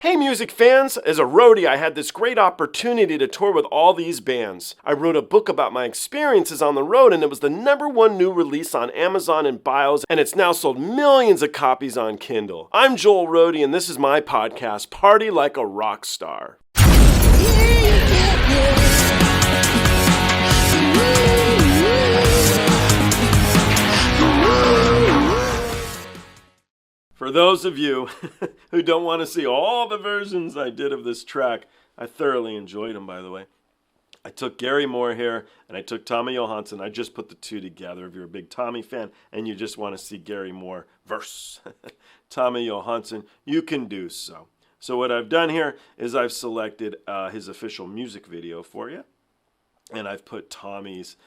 Hey music fans, as a roadie I had this great opportunity to tour with all these bands. I wrote a book about my experiences on the road and it was the #1 new release on Amazon and Bios and it's now sold millions of copies on Kindle. I'm Joel Roadie and this is my podcast, Party Like a Rock Star. For those of you who don't want to see all the versions I did of this track, I thoroughly enjoyed them, by the way. I took Gary Moore here, and I took Tommy Johansson. I just put the two together. If you're a big Tommy fan, and you just want to see Gary Moore verse Tommy Johansson, you can do so. So what I've done here is I've selected his official music video for you, and I've put Tommy's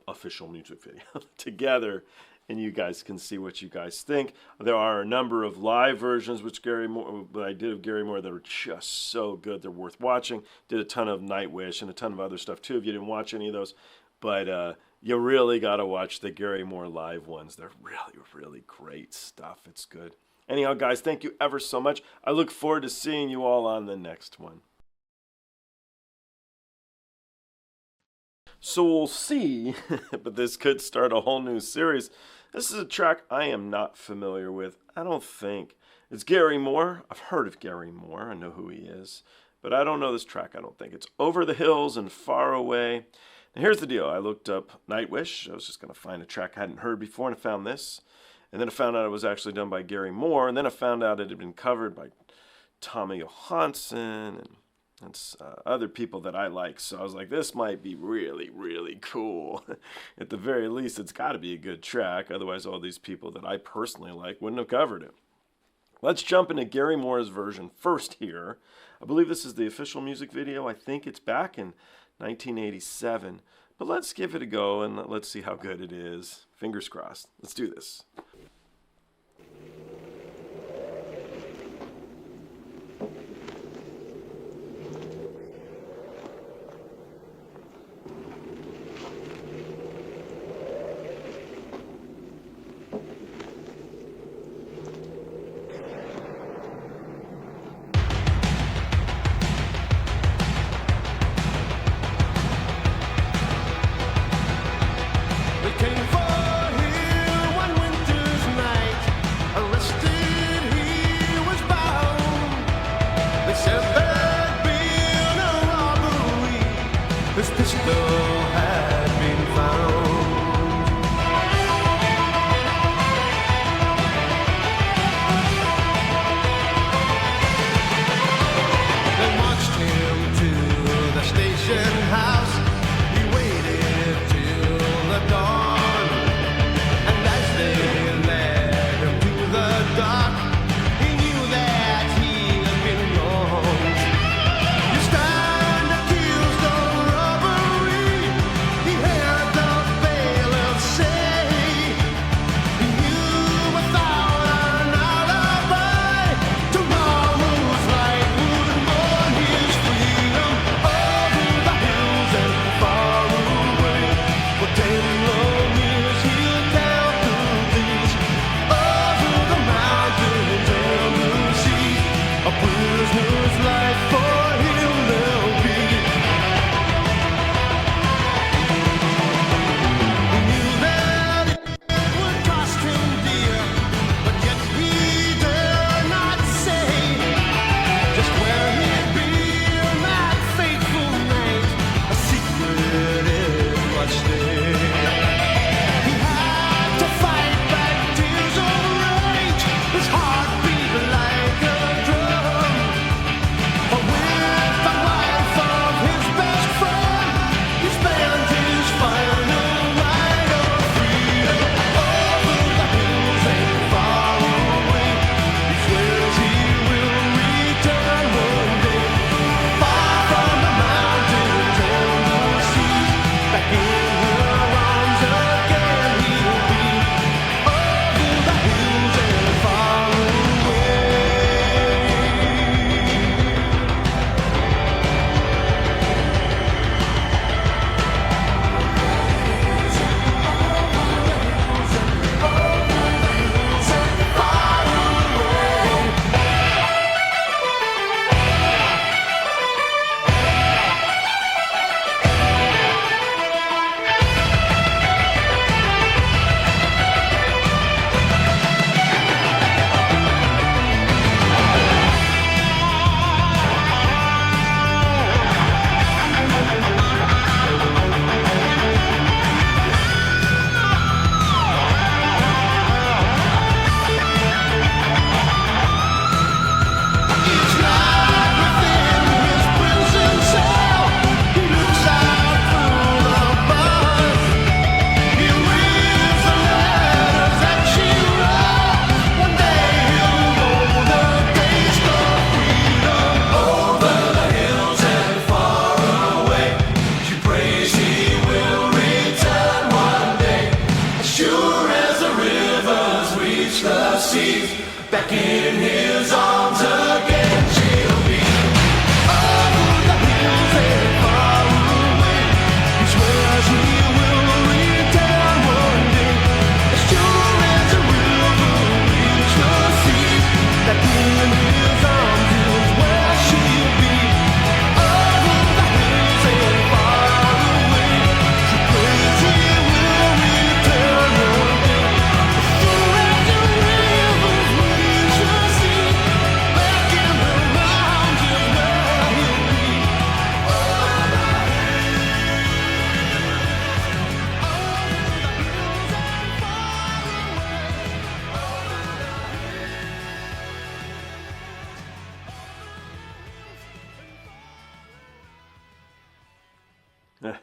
official music video together, and you guys can see what you guys think. There are a number of live versions which I did of Gary Moore that are just so good. They're worth watching. Did a ton of Nightwish and a ton of other stuff too if you didn't watch any of those. But you really got to watch the Gary Moore live ones. They're really, really great stuff. It's good. Anyhow, guys, thank you ever so much. I look forward to seeing you all on the next one. So we'll see, but this could start a whole new series. This is a track I am not familiar with, I don't think. It's Gary Moore. I've heard of Gary Moore. I know who he is. But I don't know this track, I don't think. It's Over the Hills and Far Away. Now here's the deal. I looked up Nightwish. I was just going to find a track I hadn't heard before, and I found this. And then I found out it was actually done by Gary Moore. And then I found out it had been covered by Tommy Johansson and other people that I like. So I was like, this might be really, really cool. At the very least, it's got to be a good track. Otherwise, all these people that I personally like wouldn't have covered it. Let's jump into Gary Moore's version first here. I believe this is the official music video. I think it's back in 1987. But let's give it a go and let's see how good it is. Fingers crossed. Let's do this. This pistol had been found. They marched him to the station house. He waited till the dawn, and as they led him to the dock, he knew that he had been wronged. You stand accused of robbery. Got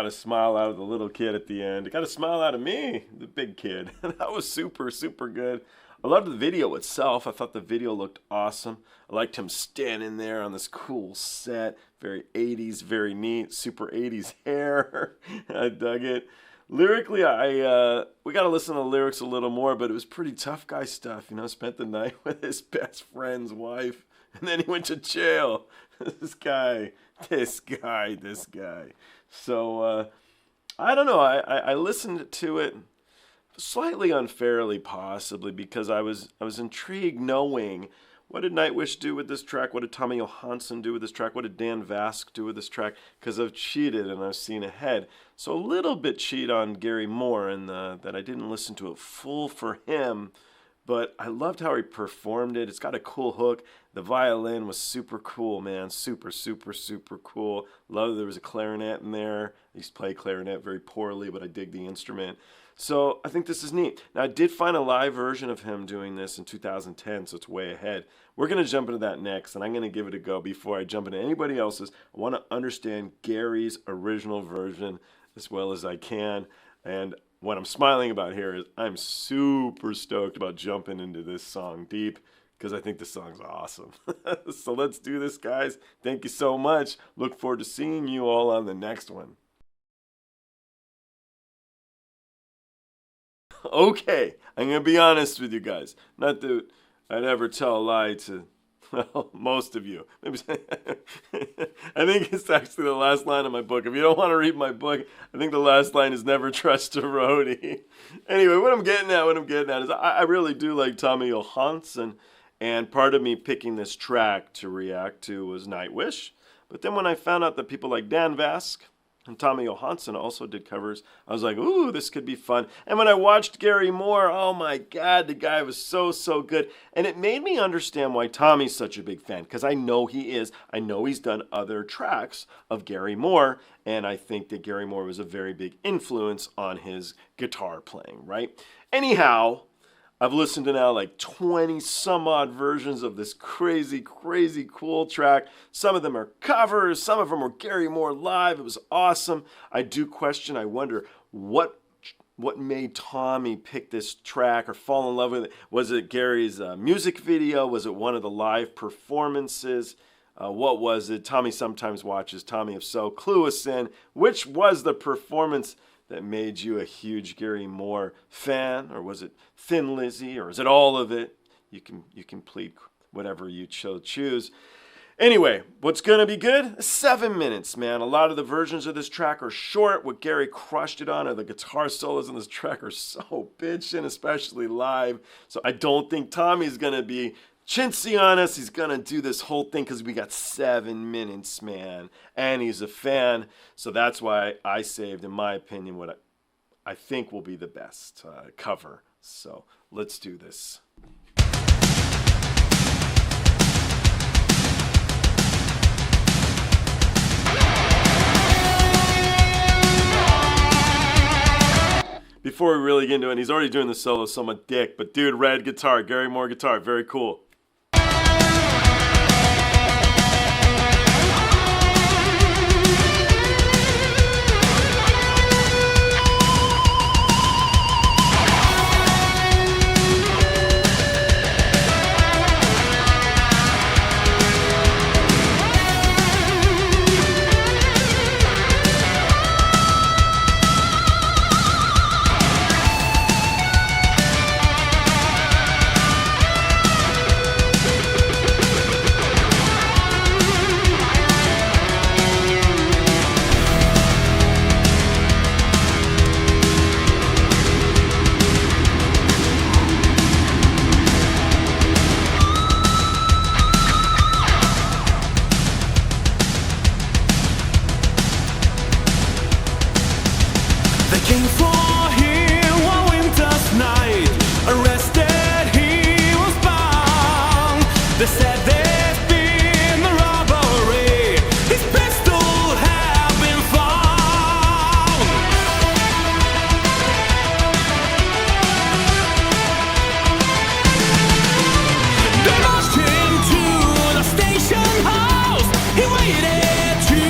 a smile out of the little kid at the end. Got a smile out of me, the big kid. That was super, super good. I loved the video itself. I thought the video looked awesome. I liked him standing there on this cool set. Very 80s, very neat. Super 80s hair. I dug it. Lyrically, we got to listen to the lyrics a little more, but it was pretty tough guy stuff. You know, spent the night with his best friend's wife, and then he went to jail. This guy. So, I don't know. I listened to it slightly unfairly, possibly, because I was intrigued knowing what did Nightwish do with this track, what did Tommy Johansson do with this track, what did Dan Vasc do with this track, because I've cheated and I've seen ahead. So a little bit cheat on Gary Moore in that I didn't listen to it full for him, but I loved how he performed it. It's got a cool hook. The violin was super cool, man. Super, super, super cool. Love that there was a clarinet in there. I used to play clarinet very poorly, but I dig the instrument. So I think this is neat. Now, I did find a live version of him doing this in 2010, so it's way ahead. We're going to jump into that next, and I'm going to give it a go before I jump into anybody else's. I want to understand Gary's original version as well as I can. And what I'm smiling about here is I'm super stoked about jumping into this song deep because I think this song's awesome. So let's do this, guys. Thank you so much. Look forward to seeing you all on the next one. Okay, I'm going to be honest with you guys. Not that I'd ever tell a lie to, well, most of you. Maybe I think it's actually the last line of my book. If you don't want to read my book, I think the last line is never trust a roadie. Anyway, what I'm getting at is I really do like Tommy Johansson, and part of me picking this track to react to was Nightwish. But then when I found out that people like Dan Vasc and Tommy Johansson also did covers, I was like, ooh, this could be fun. And when I watched Gary Moore, oh my God, the guy was so, so good. And it made me understand why Tommy's such a big fan, because I know he is. I know he's done other tracks of Gary Moore, and I think that Gary Moore was a very big influence on his guitar playing, right? Anyhow, I've listened to now like 20 some odd versions of this crazy, crazy cool track. Some of them are covers. Some of them were Gary Moore live. It was awesome. I do question, I wonder what made Tommy pick this track or fall in love with it. Was it Gary's music video? Was it one of the live performances? What was it? Tommy sometimes watches. Tommy, if so, clue us in. Which was the performance that made you a huge Gary Moore fan? Or was it Thin Lizzy? Or is it all of it? You can plead whatever you choose. Anyway, what's going to be good? 7 minutes, man. A lot of the versions of this track are short. What Gary crushed it on, or the guitar solos in this track are so bitchin', especially live. So I don't think Tommy's going to be chintzy on us. He's going to do this whole thing because we got 7 minutes, man. And he's a fan. So that's why I saved, in my opinion, what I think will be the best cover. So let's do this. Before we really get into it, and he's already doing the solo, so I'm a dick, but dude, red guitar, Gary Moore guitar, very cool. Came for him one winter's night. Arrested, he was bound. They said there's been a robbery. His pistol had been found. They marched him to the station house. He waited to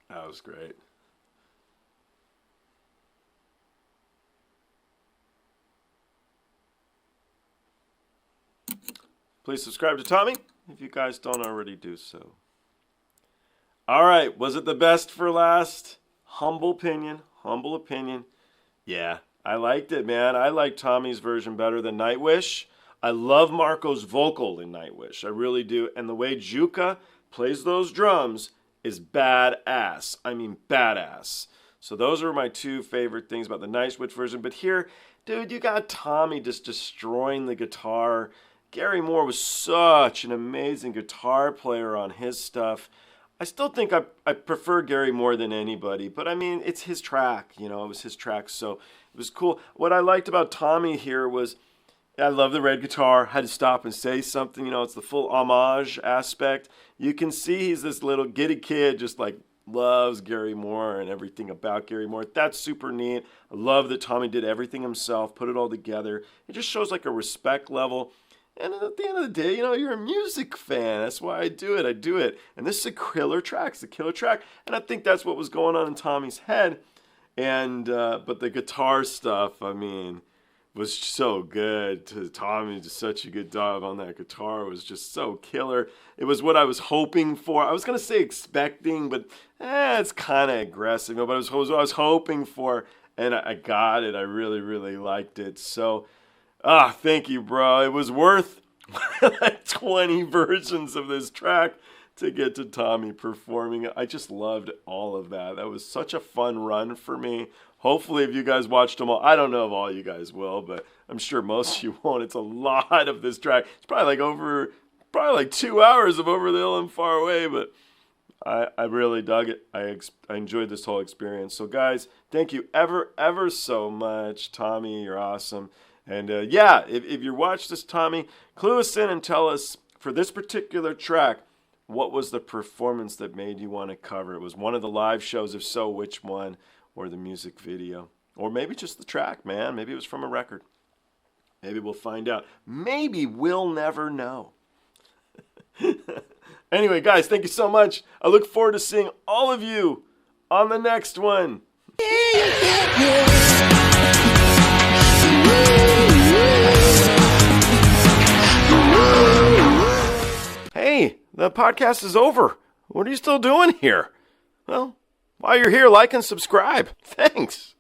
That was great. Please subscribe to Tommy if you guys don't already do so. All right, was it the best for last? Humble opinion. Yeah, I liked it, man. I like Tommy's version better than Nightwish. I love Marco's vocal in Nightwish. I really do. And the way Juka plays those drums is badass. I mean, badass. So those are my two favorite things about the Nightwish version. But here, dude, you got Tommy just destroying the guitar. Gary Moore was such an amazing guitar player on his stuff. I still think I prefer Gary more than anybody, but I mean, it's his track, it was his track, so it was cool. What I liked about Tommy here was, I love the red guitar, had to stop and say something, it's the full homage aspect. You can see he's this little giddy kid, just like loves Gary Moore and everything about Gary Moore. That's super neat. I love that Tommy did everything himself, put it all together. It just shows like a respect level. And at the end of the day, you're a music fan. That's why I do it. And this is a killer track. It's a killer track. And I think that's what was going on in Tommy's head. And but the guitar stuff, was so good. Tommy did such a good job on that guitar. It was just so killer. It was what I was hoping for. I was going to say expecting, but it's kind of aggressive. But it was what I was hoping for. And I got it. I really, really liked it. So... thank you, bro. It was worth like 20 versions of this track to get to Tommy performing it. I just loved all of that. That was such a fun run for me. Hopefully, if you guys watched them all, I don't know if all you guys will, but I'm sure most of you won't. It's a lot of this track. It's probably like 2 hours of Over the Hill and Far Away, but I really dug it. I enjoyed this whole experience. So, guys, thank you ever so much. Tommy, you're awesome. And if you watch this, Tommy, clue us in and tell us, for this particular track, what was the performance that made you want to cover? It was one of the live shows, if so, which one, or the music video, or maybe just the track, man. Maybe it was from a record. Maybe we'll find out. Maybe we'll never know. Anyway, guys, thank you so much. I look forward to seeing all of you on the next one. Hey, the podcast is over. What are you still doing here? Well, while you're here, like and subscribe. Thanks.